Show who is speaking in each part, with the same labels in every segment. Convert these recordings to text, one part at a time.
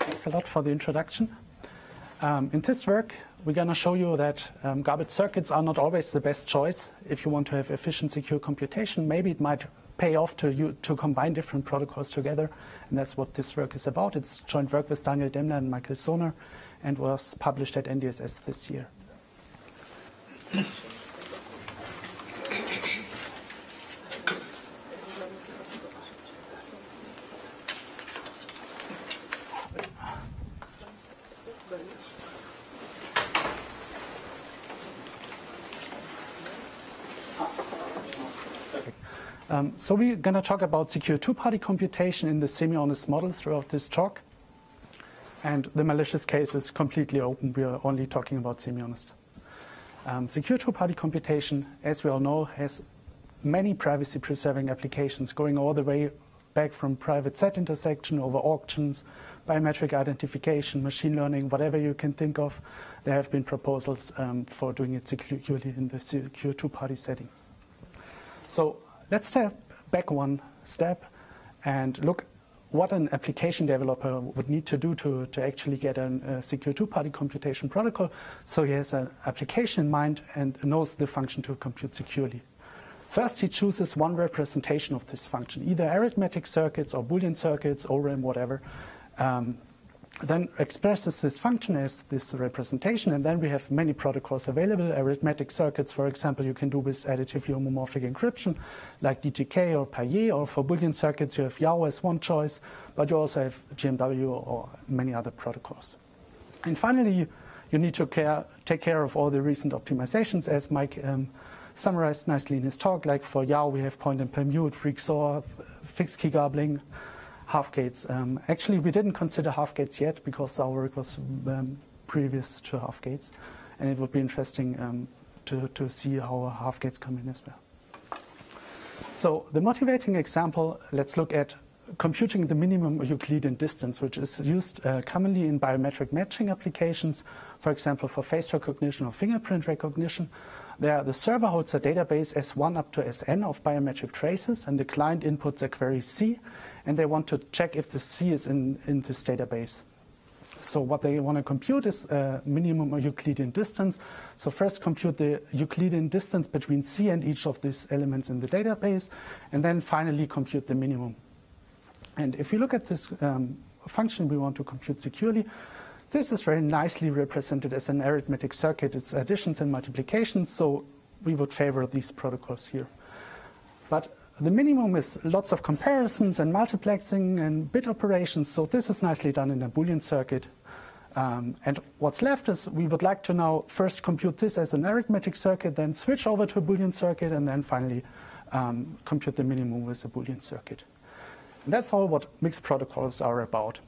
Speaker 1: Thanks a lot for the introduction. In this work, we're going to show you that garbage circuits are not always the best choice if you want to have efficient, secure computation. Maybe it might pay off to combine different protocols together, and that's what this work is about. It's joint work with Daniel Demler and Michael Sohner, and was published at NDSS this year. So we're going to talk about secure two-party computation in the semi-honest model throughout this talk. And the malicious case is completely open. We are only talking about semi-honest. Secure two-party computation, as we all know, has many privacy-preserving applications going all the way back from private set intersection over auctions, biometric identification, machine learning, whatever you can think of. There have been proposals for doing it securely in the secure two-party setting. So let's step back one step and look what an application developer would need to do to actually get a secure two-party computation protocol. So he has an application in mind and knows the function to compute securely. First, he chooses one representation of this function, either arithmetic circuits or Boolean circuits, ORAM, whatever. Then expresses this function as this representation, and then we have many protocols available. Arithmetic circuits, for example, you can do with additively homomorphic encryption, like DGK or Payet, or for Boolean circuits you have YAO as one choice, but you also have GMW or many other protocols. And finally, you need to take care of all the recent optimizations, as Mike summarized nicely in his talk. Like for YAO, we have point and permute, freak XOR, fixed key garbling, half gates. Actually, we didn't consider half gates yet because our work was previous to half gates, and it would be interesting to see how half gates come in as well. So the motivating example, let's look at computing the minimum Euclidean distance, which is used commonly in biometric matching applications, for example, for face recognition or fingerprint recognition. There, the server holds a database S1 up to Sn of biometric traces, and the client inputs a query C, and they want to check if the C is in this database. So what they want to compute is minimum Euclidean distance. So first compute the Euclidean distance between C and each of these elements in the database, and then finally compute the minimum. And if you look at this function we want to compute securely, this is very nicely represented as an arithmetic circuit. It's additions and multiplications, so we would favor these protocols here. But the minimum is lots of comparisons and multiplexing and bit operations, so this is nicely done in a Boolean circuit. And what's left is we would like to now first compute this as an arithmetic circuit, then switch over to a Boolean circuit, and then finally compute the minimum with a Boolean circuit. And that's all what mixed protocols are about.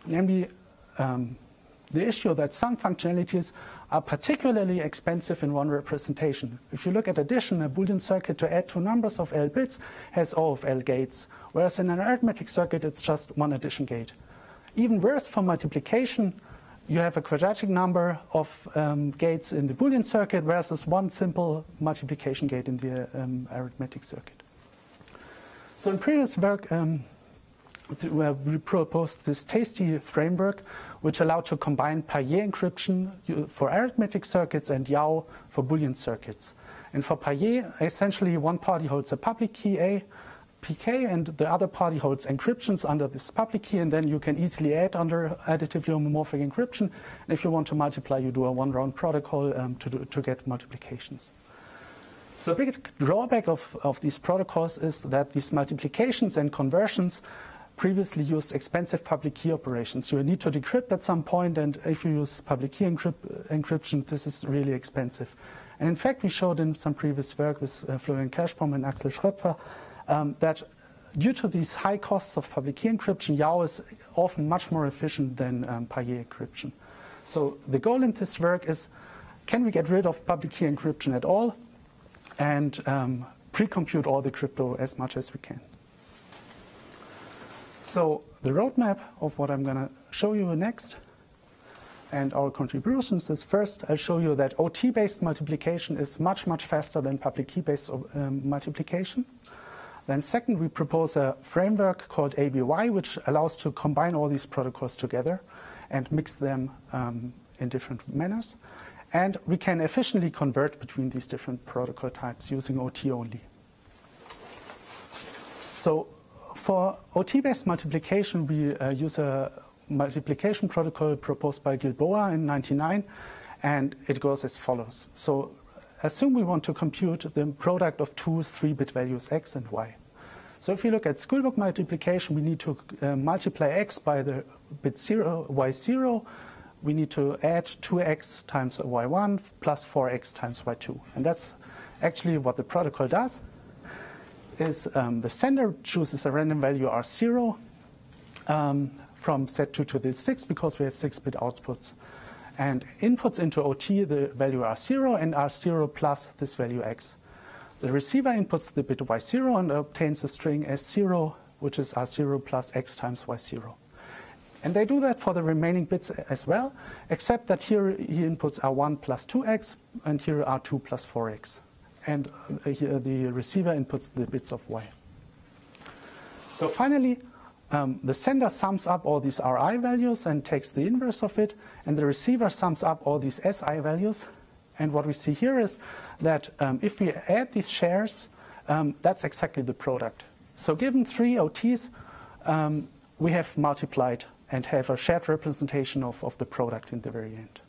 Speaker 1: Namely, the issue that some functionalities are particularly expensive in one representation. If you look at addition, a Boolean circuit to add two numbers of L bits has O of L gates, whereas in an arithmetic circuit it's just one addition gate. Even worse for multiplication, you have a quadratic number of gates in the Boolean circuit versus one simple multiplication gate in the arithmetic circuit. So in previous work, we proposed this tasty framework which allowed to combine Payet encryption for arithmetic circuits and YAO for Boolean circuits. And for Payet, essentially one party holds a public key A, PK, and the other party holds encryptions under this public key, and then you can easily add under additively homomorphic encryption. And if you want to multiply, you do a one-round protocol to get multiplications. So a big drawback of these protocols is that these multiplications and conversions previously used expensive public key operations. You need to decrypt at some point, and if you use public key encryption, this is really expensive. And in fact, we showed in some previous work with Florian Kerschbaum and Axel Schröpfer that due to these high costs of public key encryption, YAO is often much more efficient than Payet encryption. So the goal in this work is, can we get rid of public key encryption at all and pre-compute all the crypto as much as we can? So the roadmap of what I'm going to show you next and our contributions is, first I'll show you that OT-based multiplication is much, much faster than public key-based multiplication. Then second, we propose a framework called ABY, which allows to combine all these protocols together and mix them in different manners. And we can efficiently convert between these different protocol types using OT only. So for OT-based multiplication, we use a multiplication protocol proposed by Gilboa in 1999, and it goes as follows. So assume we want to compute the product of two 3-bit values x and y. So if you look at schoolbook multiplication, we need to multiply x by the bit 0, y0. We need to add 2x times y1 plus 4x times y2. And that's actually what the protocol does. Is the sender chooses a random value r0 from set 2 to the 6 because we have 6-bit outputs. And inputs into OT the value r0 and r0 plus this value x. The receiver inputs the bit y0 and obtains a string s0, which is r0 plus x times y0. And they do that for the remaining bits as well, except that here he inputs r1 plus 2x and here r2 plus 4x. And here the receiver inputs the bits of y. So finally, the sender sums up all these Ri values and takes the inverse of it, and the receiver sums up all these Si values. And what we see here is that if we add these shares, that's exactly the product. So given 3 OTs, we have multiplied and have a shared representation of the product in the very end.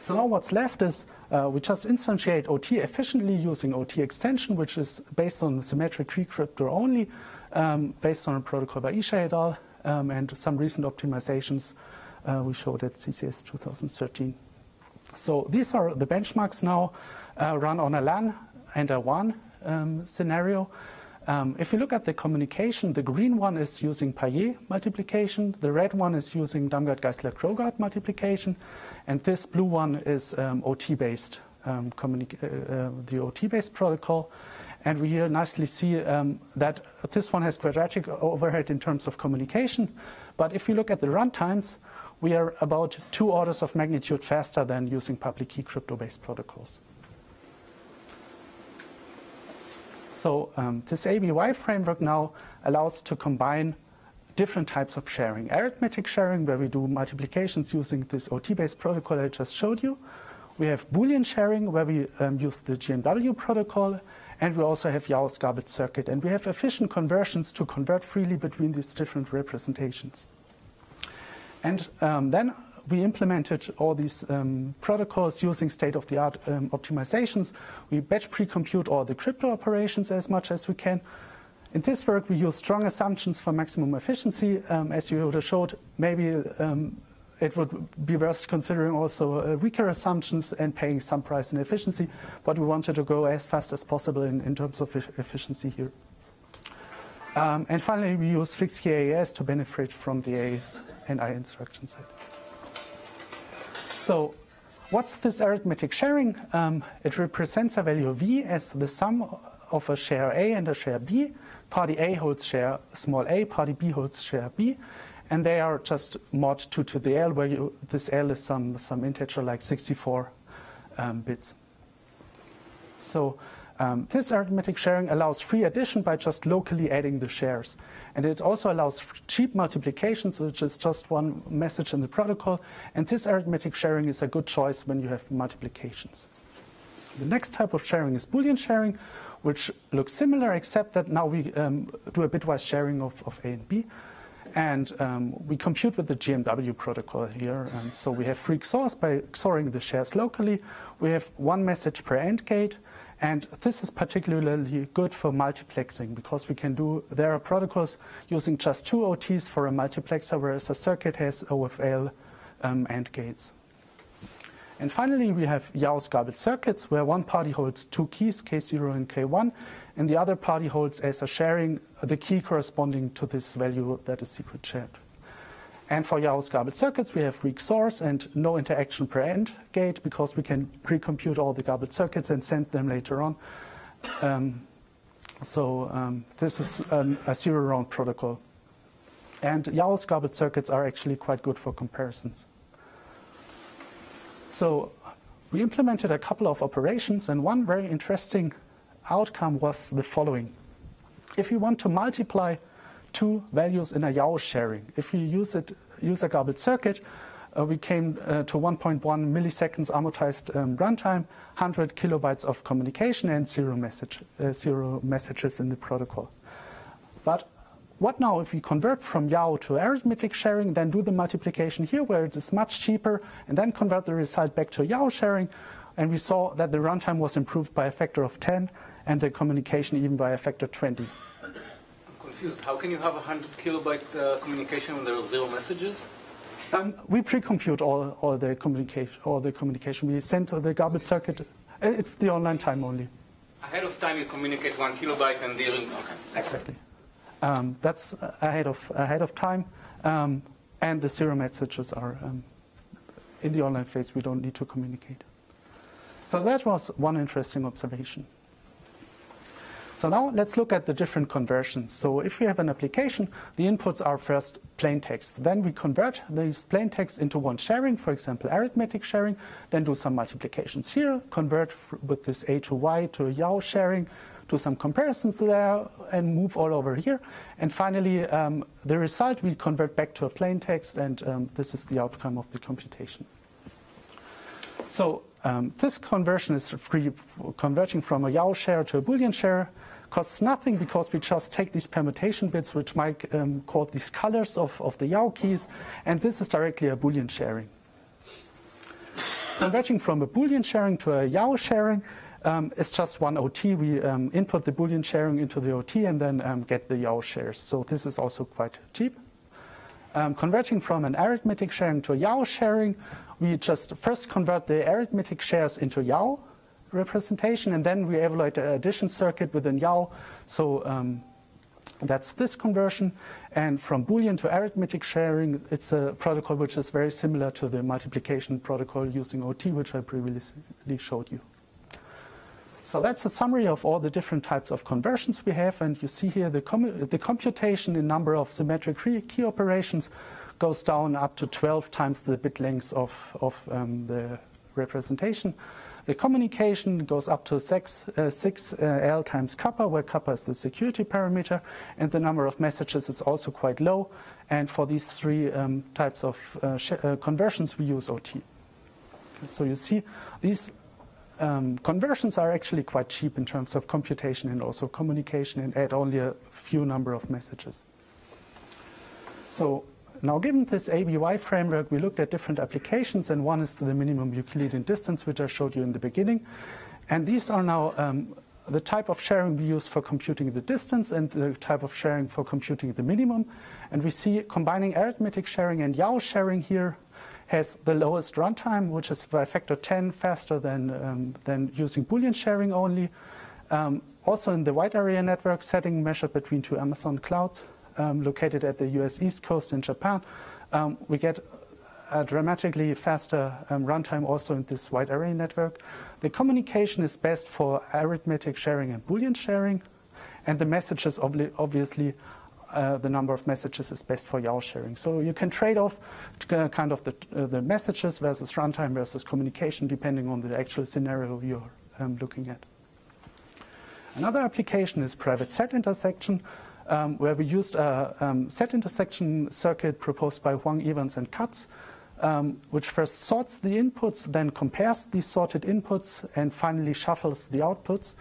Speaker 1: So now what's left is we just instantiate OT efficiently using OT extension, which is based on symmetric decryptor only, based on a protocol by Isha et al. And some recent optimizations we showed at CCS 2013. So these are the benchmarks now run on a LAN and a WAN scenario. If you look at the communication, the green one is using Payet multiplication, the red one is using Damgard-Geisler-Krogard multiplication, and this blue one is OT-based, the OT-based protocol. And we here nicely see that this one has quadratic overhead in terms of communication. But if you look at the runtimes, we are about 2 orders of magnitude faster than using public key crypto-based protocols. So this ABY framework now allows to combine different types of sharing. Arithmetic sharing, where we do multiplications using this OT-based protocol I just showed you. We have Boolean sharing, where we use the GMW protocol. And we also have Yau's garbled circuit. And we have efficient conversions to convert freely between these different representations. And then we implemented all these protocols using state-of-the-art optimizations. We batch pre-compute all the crypto operations as much as we can. In this work, we use strong assumptions for maximum efficiency. As you showed, maybe it would be worth considering also weaker assumptions and paying some price in efficiency. But we wanted to go as fast as possible in terms of efficiency here. And finally, we use fixed key AES to benefit from the AES and I instruction set. So what's this arithmetic sharing? It represents a value v as the sum of a share A and a share B. Party A holds share small a, party B holds share B. And they are just mod 2 to the L, where this L is some integer like 64 bits. So this arithmetic sharing allows free addition by just locally adding the shares. And it also allows cheap multiplications, which is just one message in the protocol. And this arithmetic sharing is a good choice when you have multiplications. The next type of sharing is Boolean sharing, which looks similar, except that now we do a bitwise sharing of A and B. And we compute with the GMW protocol here. And so we have free XORs by XORing the shares locally. We have one message per AND gate. And this is particularly good for multiplexing because we can do, there are protocols using just 2 OTs for a multiplexer, whereas a circuit has OFL AND gates. And finally, we have Yau's garbled circuits, where one party holds 2 keys, K0 and K1, and the other party holds as a sharing the key corresponding to this value that is secret shared. And for Yau's garbled circuits, we have weak XORs and no interaction per AND gate because we can pre-compute all the garbled circuits and send them later on. This is a zero-round protocol. And Yau's garbled circuits are actually quite good for comparisons. So we implemented a couple of operations, and one very interesting outcome was the following. if you want to multiply two values in a YAO sharing, if we use a garbled circuit, we came to 1.1 milliseconds amortized runtime, 100 kilobytes of communication, and zero messages in the protocol. But what now if we convert from YAO to arithmetic sharing, then do the multiplication here where it is much cheaper, and then convert the result back to YAO sharing, and we saw that the runtime was improved by a factor of 10 and the communication even by a factor 20.
Speaker 2: I'm confused. How can you have 100 kilobyte communication when there are zero messages?
Speaker 1: We pre-compute all the communication. We send the garbled circuit. It's the online time only.
Speaker 2: Ahead of time, you communicate 1 kilobyte, and during. Okay.
Speaker 1: Exactly. That's ahead of time, and the zero messages are in the online phase. We don't need to communicate. So that was one interesting observation. So now let's look at the different conversions. So if we have an application, the inputs are first plain text. Then we convert these plain text into one sharing, for example, arithmetic sharing, then do some multiplications here, convert with this A to Y to a YAO sharing, do some comparisons there, and move all over here. And finally, the result we convert back to a plain text, and this is the outcome of the computation. So this conversion is converting from a YAO share to a Boolean share. Costs nothing because we just take these permutation bits, which Mike called these colors of the YAO keys, and this is directly a Boolean sharing. Converting from a Boolean sharing to a YAO sharing is just one OT. We input the Boolean sharing into the OT and then get the YAO shares. So this is also quite cheap. Converting from an arithmetic sharing to a YAO sharing, we just first convert the arithmetic shares into YAO representation, and then we evaluate the addition circuit within YAO. So that's this conversion. And from Boolean to arithmetic sharing, it's a protocol which is very similar to the multiplication protocol using OT, which I previously showed you. So that's a summary of all the different types of conversions we have. And you see here the computation in number of symmetric key operations goes down up to 12 times the bit lengths of the representation. The communication goes up to 6L times kappa, where kappa is the security parameter, and the number of messages is also quite low. And for these three types of conversions, we use OT. So you see, these conversions are actually quite cheap in terms of computation and also communication, and add only a few number of messages. So now, given this ABY framework, we looked at different applications, and one is the minimum Euclidean distance, which I showed you in the beginning. And these are now the type of sharing we use for computing the distance and the type of sharing for computing the minimum. And we see combining arithmetic sharing and YAO sharing here has the lowest runtime, which is by a factor 10 faster than using Boolean sharing only. Also in the wide area network setting measured between two Amazon clouds, located at the US East Coast in Japan, we get a dramatically faster runtime also in this wide array network. The communication is best for arithmetic sharing and Boolean sharing, and the messages, obviously, the number of messages is best for YAO sharing. So you can trade off kind of the messages versus runtime versus communication depending on the actual scenario you're looking at. Another application is private set intersection, where we used a set intersection circuit proposed by Huang, Evans, and Katz, which first sorts the inputs, then compares these sorted inputs, and finally shuffles the outputs.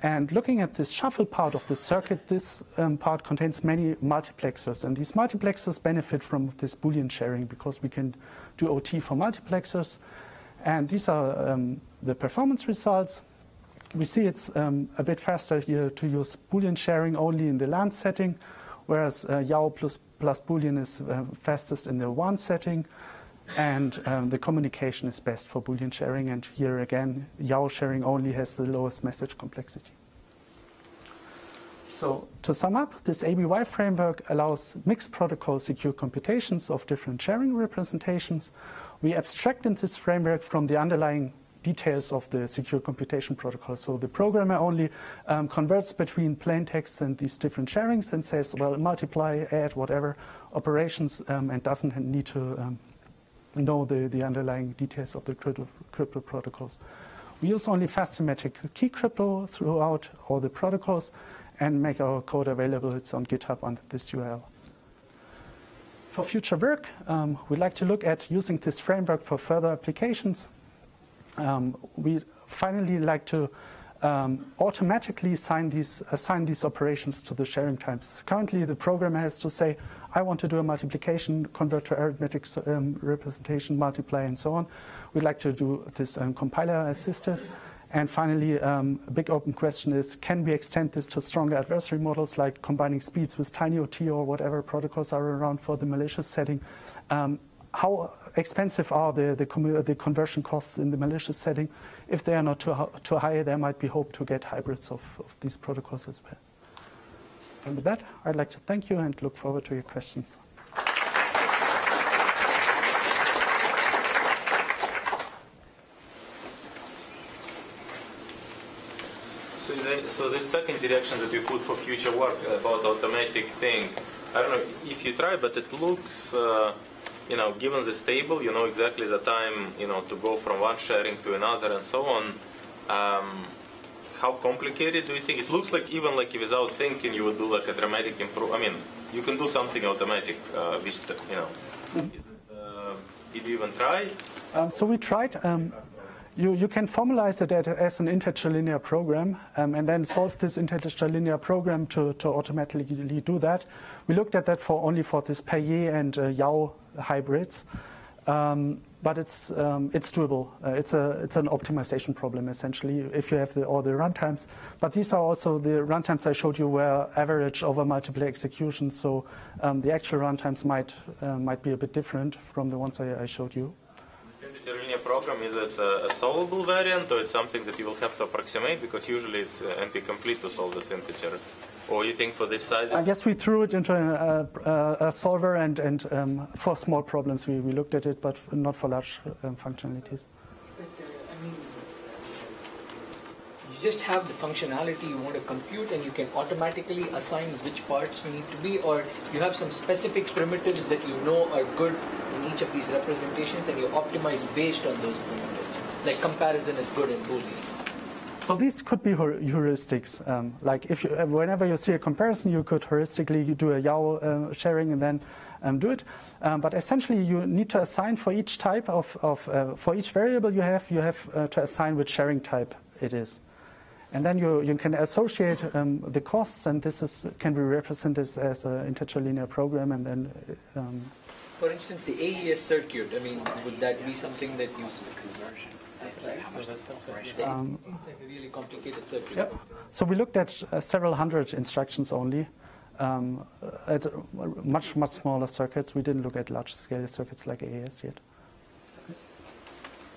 Speaker 1: And looking at this shuffle part of the circuit, this part contains many multiplexers. And these multiplexers benefit from this Boolean sharing because we can do OT for multiplexers. And these are the performance results. We see it's a bit faster here to use Boolean sharing only in the LAN setting, whereas YAO plus Boolean is fastest in the WAN setting, and the communication is best for Boolean sharing. And here again, YAO sharing only has the lowest message complexity. So to sum up, this ABY framework allows mixed protocol secure computations of different sharing representations. We abstract in this framework from the underlying details of the secure computation protocol. So the programmer only converts between plain text and these different sharings and says, well, multiply, add, whatever operations, and doesn't need to know the underlying details of the crypto protocols. We use only fast symmetric key crypto throughout all the protocols, and make our code available. It's on GitHub under this URL. For future work, we'd like to look at using this framework for further applications. We finally like to automatically assign these operations to the sharing types. Currently, the programmer has to say, I want to do a multiplication, convert to arithmetic representation, multiply, and so on. We'd like to do this compiler assisted. And finally, a big open question is, can we extend this to stronger adversary models, like combining speeds with TinyOT or whatever protocols are around for the malicious setting? How expensive are the conversion costs in the malicious setting? If they are not too high, there might be hope to get hybrids of these protocols as well. And with that, I'd like to thank you and look forward to your questions.
Speaker 3: So this second direction that you put for future work about automatic thing, I don't know if you try, but it looks, given this table, you know exactly the time, to go from one sharing to another and so on. How complicated do you think? It looks like even like without thinking, you would do like a dramatic improvement. I mean, you can do something automatic, which, did you even try?
Speaker 1: So we tried. You can formalize it as an integer linear program and then solve this integer linear program to automatically do that. We looked at that only for this Payet and Yao hybrids, but it's doable. It's an optimization problem essentially if you have all the runtimes. But these are also the runtimes I showed you were average over multiple executions. So the actual runtimes might be a bit different from the ones I showed you.
Speaker 3: Integer linear program, is it a solvable variant, or it's something that you will have to approximate, because usually it's NP-complete to solve this integer? Or you think for this size?
Speaker 1: I guess we threw it into a solver, and for small problems we looked at it, but not for large functionalities.
Speaker 4: But, you just have the functionality you want to compute, and you can automatically assign which parts need to be, or you have some specific primitives that you know are good in each of these representations, and you optimize based on those primitives. Like comparison is good in Boolean.
Speaker 1: So these could be heuristics. Like whenever you see a comparison, you could heuristically do a Yao sharing and then do it. But essentially, you need to assign for each type for each variable you have to assign which sharing type it is. And then you can associate the costs, and this can be represented as an integer linear program. And then,
Speaker 4: for instance, the AES circuit. I mean, would that be something that you conversion? It seems like a really complicated circuit.
Speaker 1: Yep. So we looked at several hundred instructions only. At much smaller circuits. We didn't look at large-scale circuits like AES yet.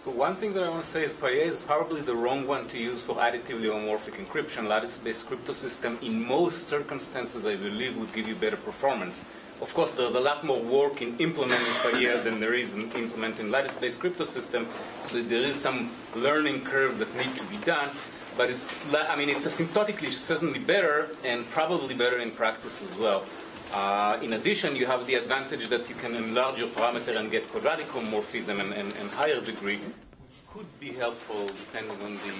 Speaker 2: So one thing that I want to say is Payet is probably the wrong one to use for additively homomorphic encryption. Lattice-based crypto system, in most circumstances, I believe, would give you better performance. Of course, there's a lot more work in implementing Payet than there is in implementing lattice-based crypto system. So there is some learning curve that needs to be done. But it's asymptotically certainly better, and probably better in practice as well. In addition, you have the advantage that you can enlarge your parameter and get quadratic homomorphism and higher degree, which could be helpful depending on the...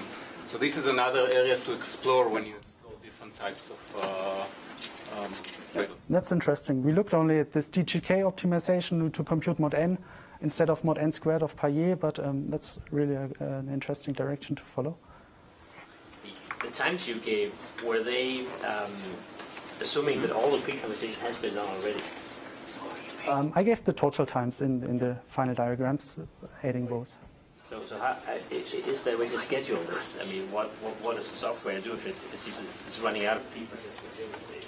Speaker 2: So this is another area to explore when you explore different types of...
Speaker 1: That's interesting. We looked only at this DGK optimization to compute mod n instead of mod n squared of Payet, but that's really an interesting direction to follow.
Speaker 5: The times you gave, were they assuming that all the pre-computation has been done already?
Speaker 1: I gave the total times in the final diagrams, adding both.
Speaker 5: So how, is there a way to schedule this? I mean, what does the software do if it's running out of pre-processing?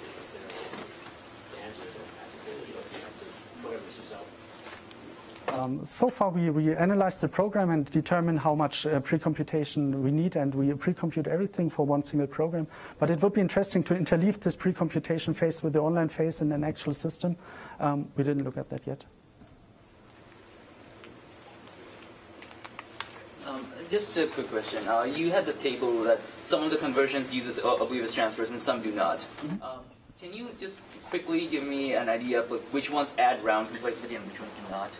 Speaker 1: So far, we analyzed the program and determine how much pre-computation we need, and we pre-compute everything for one single program. But it would be interesting to interleave this pre-computation phase with the online phase in an actual system. We didn't look at that yet.
Speaker 6: Just a quick question. You had the table that some of the conversions uses oblivious transfers and some do not.
Speaker 1: Mm-hmm.
Speaker 6: Can you just quickly give me an idea of which ones add round complexity and which ones do not?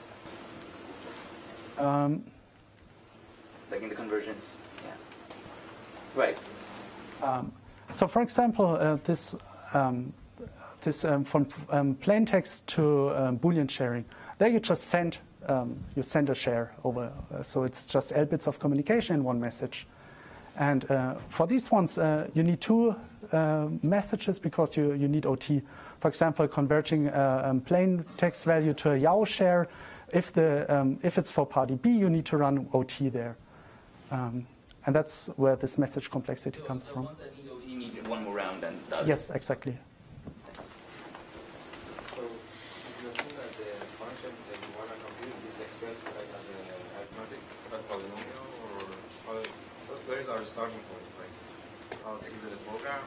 Speaker 6: Like in the conversions, yeah. Right.
Speaker 1: So, for example, this from plain text to Boolean sharing. There you just send a share over. So it's just L bits of communication in one message. And for these ones, you need two messages because you need OT. For example, converting a plain text value to a YAO share. If it's for party B, you need to run OT there. And that's where this message complexity comes from.
Speaker 6: The ones that need OT need one more round than the others.
Speaker 1: Yes, exactly.
Speaker 7: So you're saying that the function that you want to compute is expressed like as an arithmetic polynomial, or where is our starting point? Like, is it a program?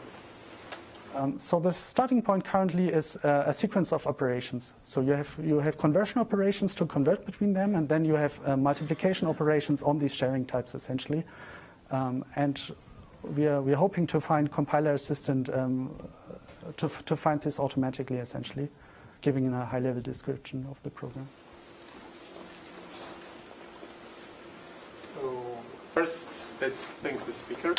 Speaker 1: So the starting point currently is a sequence of operations. So you have conversion operations to convert between them, and then you have multiplication operations on these sharing types essentially. And we are hoping to find compiler assistant to find this automatically essentially, giving a high-level description of the program.
Speaker 8: So first, let's thank the speaker.